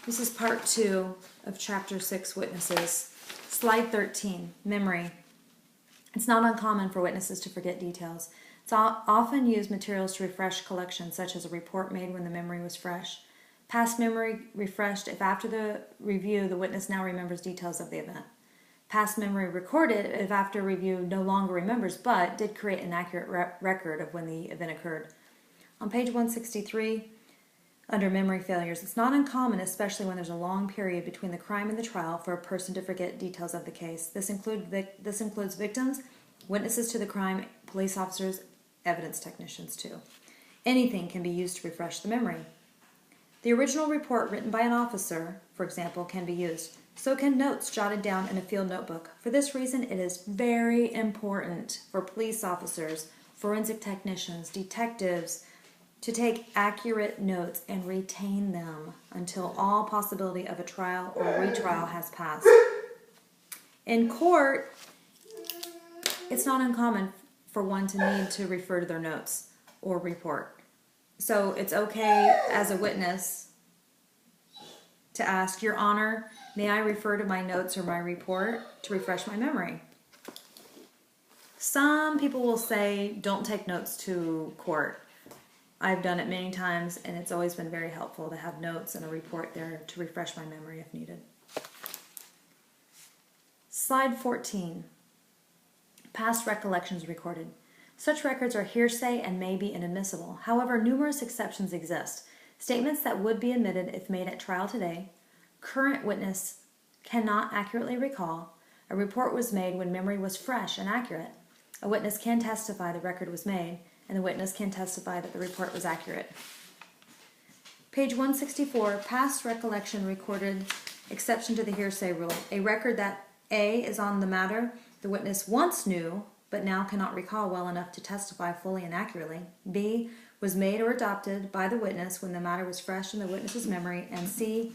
This is part 2 of chapter 6, witnesses. Slide 13, memory. It's not uncommon for witnesses to forget details. It's often used materials to refresh collections, such as a report made when the memory was fresh. Past memory refreshed if after the review the witness now remembers details of the event. Past memory recorded if after review no longer remembers but did create an accurate record of when the event occurred. On page 163, under memory failures, it's not uncommon, especially when there's a long period between the crime and the trial, for a person to forget details of the case. This includes victims, witnesses to the crime, police officers, evidence technicians too. Anything can be used to refresh the memory. The original report written by an officer, for example, can be used. So can notes jotted down in a field notebook. For this reason, it is very important for police officers, forensic technicians, detectives, to take accurate notes and retain them until all possibility of a trial or retrial has passed. In court, it's not uncommon for one to need to refer to their notes or report. So it's okay as a witness to ask, Your Honor, may I refer to my notes or my report to refresh my memory? Some people will say, don't take notes to court. I've done it many times, and it's always been very helpful to have notes and a report there to refresh my memory if needed. Slide 14. Past recollections recorded. Such records are hearsay and may be inadmissible. However, numerous exceptions exist. Statements that would be admitted if made at trial today. Current witness cannot accurately recall. A report was made when memory was fresh and accurate. A witness can testify the record was made, and the witness can testify that the report was accurate. Page 164, past recollection recorded, exception to the hearsay rule. A record that A is on the matter the witness once knew, but now cannot recall well enough to testify fully and accurately. B was made or adopted by the witness when the matter was fresh in the witness's memory. And C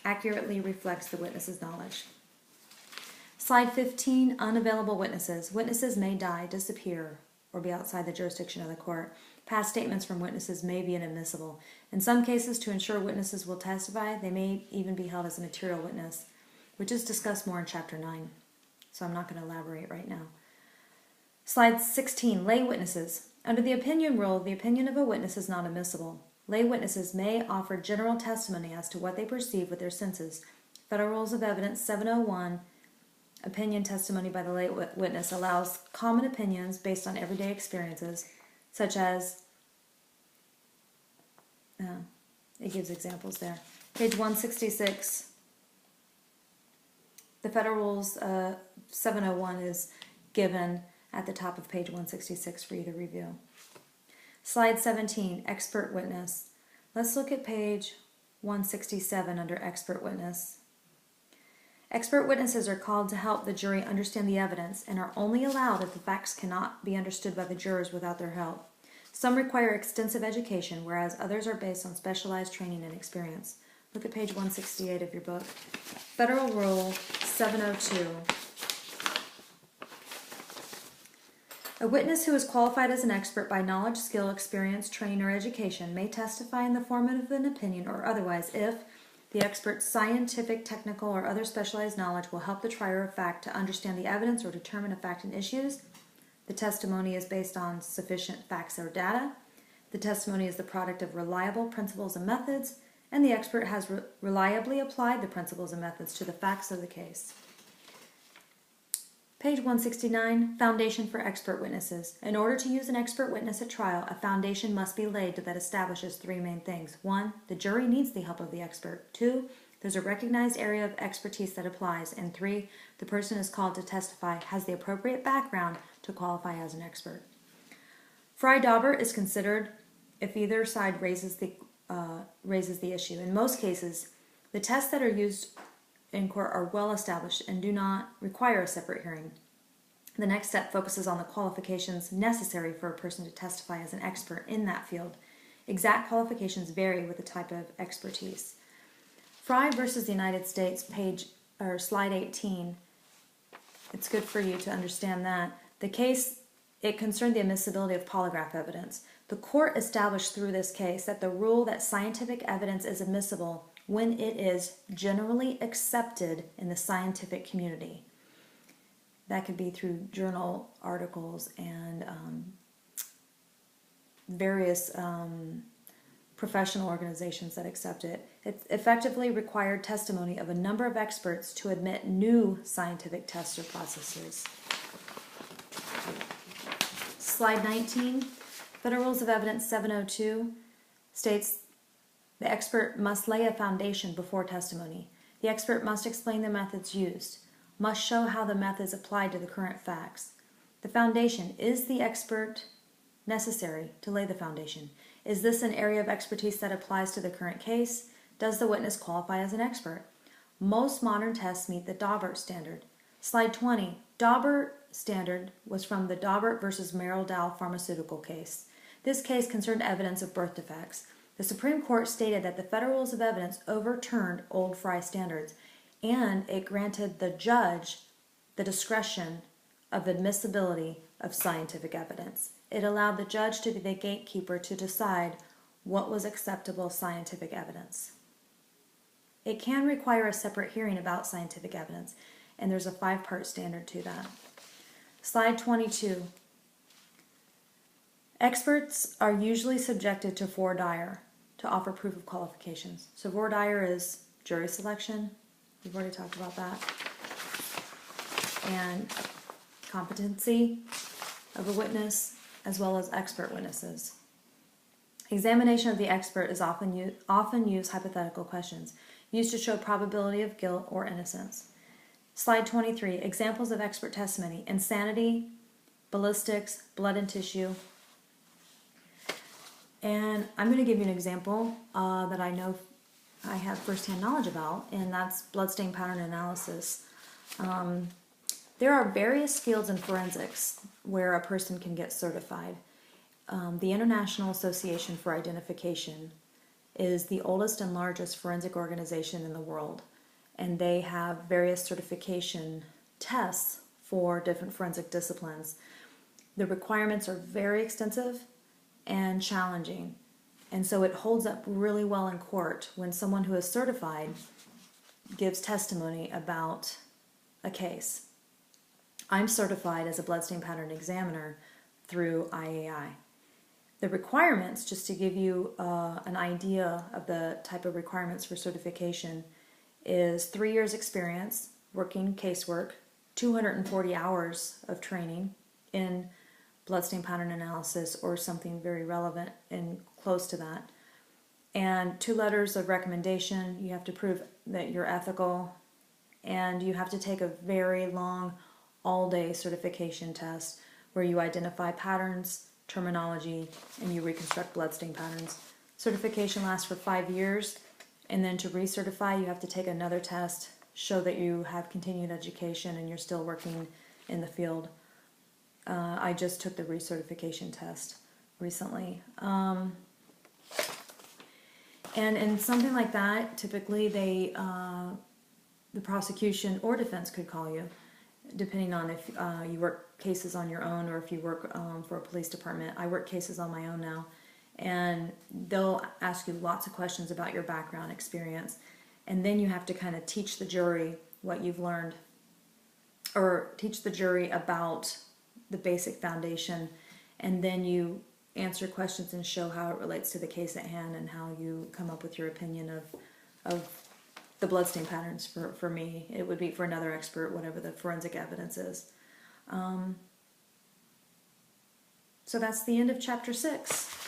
accurately reflects the witness's knowledge. Slide 15, unavailable witnesses. Witnesses may die, disappear, or be outside the jurisdiction of the court. Past statements from witnesses may be inadmissible. In some cases, to ensure witnesses will testify, they may even be held as a material witness, which is discussed more in Chapter 9. So I'm not going to elaborate right now. Slide 16, lay witnesses. Under the opinion rule, the opinion of a witness is not admissible. Lay witnesses may offer general testimony as to what they perceive with their senses. Federal Rules of Evidence 701, opinion testimony by the lay witness, allows common opinions based on everyday experiences, such as, it gives examples there. Page 166, the Federal Rules 701 is given at the top of page 166 for you to review. Slide 17, expert witness. Let's look at page 167 under expert witness. Expert witnesses are called to help the jury understand the evidence and are only allowed if the facts cannot be understood by the jurors without their help. Some require extensive education, whereas others are based on specialized training and experience. Look at page 168 of your book. Federal Rule 702. A witness who is qualified as an expert by knowledge, skill, experience, training, or education may testify in the form of an opinion or otherwise if the expert's scientific, technical, or other specialized knowledge will help the trier of fact to understand the evidence or determine a fact and issues. The testimony is based on sufficient facts or data. The testimony is the product of reliable principles and methods, and the expert has reliably applied the principles and methods to the facts of the case. Page 169, foundation for expert witnesses. In order to use an expert witness at trial, a foundation must be laid that establishes three main things. 1, the jury needs the help of the expert. 2, there's a recognized area of expertise that applies. And 3, the person is called to testify has the appropriate background to qualify as an expert. Frye-Dauber is considered if either side raises the issue. In most cases, the tests that are used in court are well established and do not require a separate hearing. The next step focuses on the qualifications necessary for a person to testify as an expert in that field. Exact qualifications vary with the type of expertise. Frye versus the United States, slide 18. It's good for you to understand that. The case, it concerned the admissibility of polygraph evidence. The court established through this case that the rule that scientific evidence is admissible when it is generally accepted in the scientific community. That could be through journal articles and various professional organizations that accept it. It effectively required testimony of a number of experts to admit new scientific tests or processes. Slide 19, Federal Rules of Evidence 702 states the expert must lay a foundation before testimony. The expert must explain the methods used, must show how the methods applied to the current facts. The foundation, is the expert necessary to lay the foundation? Is this an area of expertise that applies to the current case? Does the witness qualify as an expert? Most modern tests meet the Daubert standard. Slide 20. Daubert standard was from the Daubert versus Merrill Dow pharmaceutical case. This case concerned evidence of birth defects. The Supreme Court stated that the Federal Rules of Evidence overturned old Fry standards, and it granted the judge the discretion of admissibility of scientific evidence. It allowed the judge to be the gatekeeper to decide what was acceptable scientific evidence. It can require a separate hearing about scientific evidence, and there's a 5-part standard to that. Slide 22. Experts are usually subjected to voir dire to offer proof of qualifications. So voir dire is jury selection. We've already talked about that. And competency of a witness, as well as expert witnesses. Examination of the expert is often use hypothetical questions, used to show probability of guilt or innocence. Slide 23, examples of expert testimony: insanity, ballistics, blood and tissue. And I'm going to give you an example that I know I have firsthand knowledge about, and that's bloodstain pattern analysis. There are various fields in forensics where a person can get certified. The International Association for Identification is the oldest and largest forensic organization in the world, and they have various certification tests for different forensic disciplines. The requirements are very extensive and challenging, and so it holds up really well in court when someone who is certified gives testimony about a case. I'm certified as a bloodstain pattern examiner through IAI. The requirements, just to give you an idea of the type of requirements for certification, is 3 years experience working casework, 240 hours of training in bloodstain pattern analysis or something very relevant and close to that, and 2 letters of recommendation. You have to prove that you're ethical, and you have to take a very long all-day certification test where you identify patterns, terminology, and you reconstruct bloodstain patterns. Certification lasts for 5 years, and then to recertify you have to take another test, show that you have continued education and you're still working in the field. I just took the recertification test recently. And in something like that, typically the prosecution or defense could call you, depending on if you work cases on your own or if you work for a police department. I work cases on my own now, and they'll ask you lots of questions about your background experience, and then you have to kind of teach the jury what you've learned, or teach the jury about the basic foundation, and then you answer questions and show how it relates to the case at hand and how you come up with your opinion of the bloodstain patterns. For me, it would be for another expert, whatever the forensic evidence is. So that's the end of chapter 6.